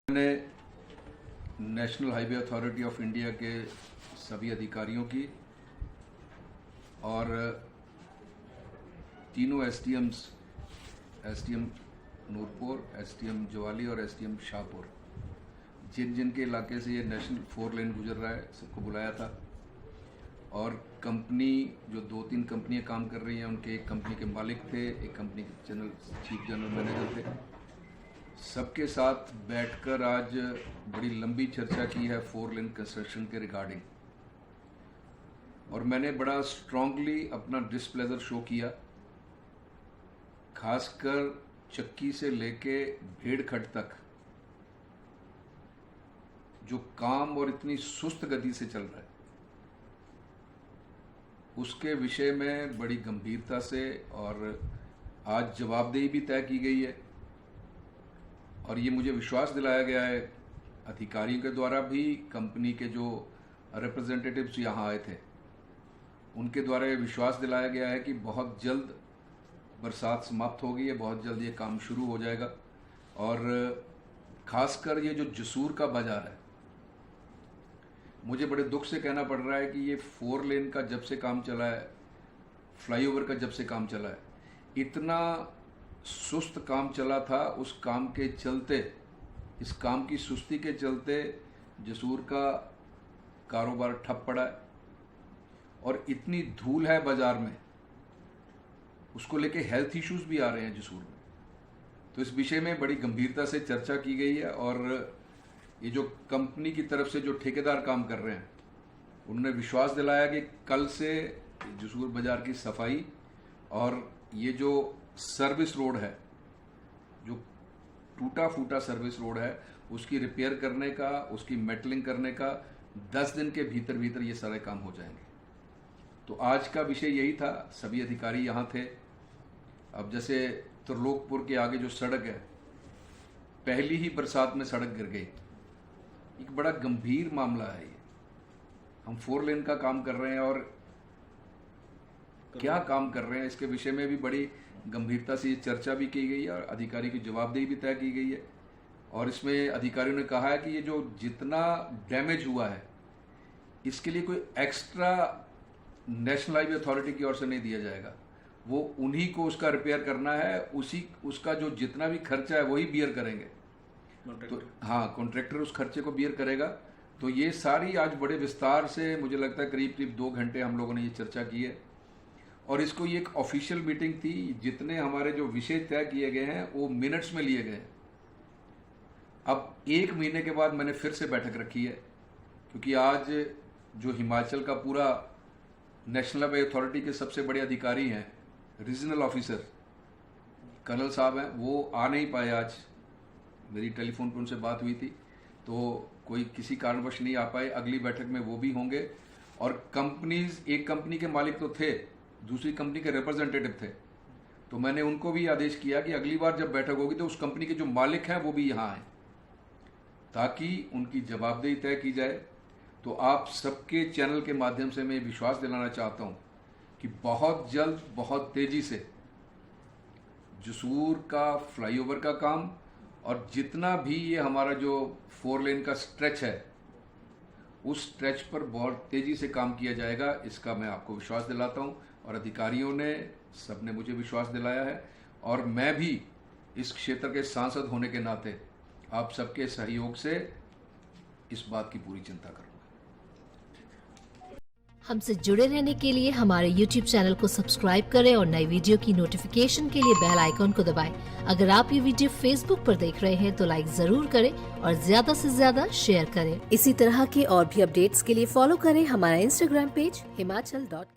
मैंने national highway authority of India के सभी अधिकारियों की और तीनों एसडीएम नूरपुर, एसडीएम जवाली और एसडीएम शाहपुर, जिनके इलाके से ये नेशनल 4 लेन गुजर रहा है, सबको बुलाया था। और कंपनी जो 2-3 कंपनियां काम कर रही हैं, उनके एक कंपनी के मालिक थे, एक कंपनी के चीफ जनरल मैनेजर थे। सबके साथ बैठकर आज बड़ी लंबी चर्चा की है 4 लेन कंस्ट्रक्शन के रिगार्डिंग, और मैंने बड़ा स्ट्रांगली अपना डिस्प्लेजर शो किया, खासकर चक्की से लेके भेड़खट तक जो काम और इतनी सुस्त गति से चल रहा है, उसके विषय में बड़ी गंभीरता से और आज जवाबदेही भी तय की गई है। और ये मुझे विश्वास दिलाया गया है अधिकारियों के द्वारा भी, कंपनी के जो रिप्रेजेंटेटिव्स यहाँ आए थे उनके द्वारा ये विश्वास दिलाया गया है कि बहुत जल्द बरसात समाप्त होगी, बहुत जल्द ये काम शुरू हो जाएगा। और खासकर ये जो जसूर का बाजार है, मुझे बड़े दुख से कहना पड़ रहा है कि ये 4 लेन का जब से काम चला है, फ्लाईओवर का जब से काम चला है, इतना सुस्त काम चला था। उस काम के चलते, इस काम की सुस्ती के चलते जसूर का कारोबार ठप पड़ा है और इतनी धूल है बाजार में, उसको लेके हेल्थ इश्यूज भी आ रहे हैं जसूर में। तो इस विषय में बड़ी गंभीरता से चर्चा की गई है और ये जो कंपनी की तरफ से जो ठेकेदार काम कर रहे हैं, उन्होंने विश्वास दिलाया कि कल से जसूर बाजार की सफाई और ये जो सर्विस रोड है, जो टूटा फूटा सर्विस रोड है, उसकी रिपेयर करने का, उसकी मेटलिंग करने का 10 दिन के भीतर भीतर ये सारे काम हो जाएंगे। तो आज का विषय यही था, सभी अधिकारी यहाँ थे। अब जैसे त्रिलोकपुर के आगे जो सड़क है, पहली ही बरसात में सड़क गिर गई, एक बड़ा गंभीर मामला है ये। हम 4 लेन का काम कर रहे हैं और क्या काम कर रहे हैं, इसके विषय में भी बड़ी गंभीरता से ये चर्चा भी की गई है और अधिकारी की जवाबदेही भी तय की गई है। और इसमें अधिकारियों ने कहा है कि ये जो जितना डैमेज हुआ है, इसके लिए कोई एक्स्ट्रा नेशनल हाईवे अथॉरिटी की ओर से नहीं दिया जाएगा, वो उन्हीं को उसका रिपेयर करना है, उसका जो जितना भी खर्चा है वही बियर करेंगे। तो हाँ, कॉन्ट्रैक्टर उस खर्चे को बियर करेगा। तो ये सारी आज बड़े विस्तार से, मुझे लगता है करीब 2 घंटे हम लोगों ने ये चर्चा की है और इसको ये एक ऑफिशियल मीटिंग थी। जितने हमारे जो विषय तय किए गए हैं वो मिनट्स में लिए गए। अब 1 महीने के बाद मैंने फिर से बैठक रखी है, क्योंकि आज जो हिमाचल का पूरा नेशनल हाईवे अथॉरिटी के सबसे बड़े अधिकारी हैं, रीजनल ऑफिसर कर्नल साहब हैं, वो आ नहीं पाए। आज मेरी टेलीफोन पर उनसे बात हुई थी, तो कोई किसी कारणवश नहीं आ पाए। अगली बैठक में वो भी होंगे। और कंपनीज, एक कंपनी के मालिक तो थे, दूसरी कंपनी के रिप्रेजेंटेटिव थे, तो मैंने उनको भी आदेश किया कि अगली बार जब बैठक होगी तो उस कंपनी के जो मालिक हैं वो भी यहाँ आए, ताकि उनकी जवाबदेही तय की जाए। तो आप सबके चैनल के माध्यम से मैं विश्वास दिलाना चाहता हूँ कि बहुत जल्द, बहुत तेजी से जसूर का फ्लाईओवर का काम और जितना भी ये हमारा जो 4 लेन का स्ट्रेच है, उस स्ट्रेच पर बहुत तेजी से काम किया जाएगा, इसका मैं आपको विश्वास दिलाता हूं। और अधिकारियों ने, सबने मुझे विश्वास दिलाया है और मैं भी इस क्षेत्र के सांसद होने के नाते आप सबके सहयोग से इस बात की पूरी चिंता करूंगा। हमसे जुड़े रहने के लिए हमारे YouTube चैनल को सब्सक्राइब करें और नई वीडियो की नोटिफिकेशन के लिए बेल आइकॉन को दबाएं। अगर आप ये वीडियो Facebook पर देख रहे हैं तो लाइक जरूर करें और ज्यादा से ज्यादा शेयर करें। इसी तरह के और भी अपडेट्स के लिए फॉलो करें हमारा Instagram पेज himachal.ke।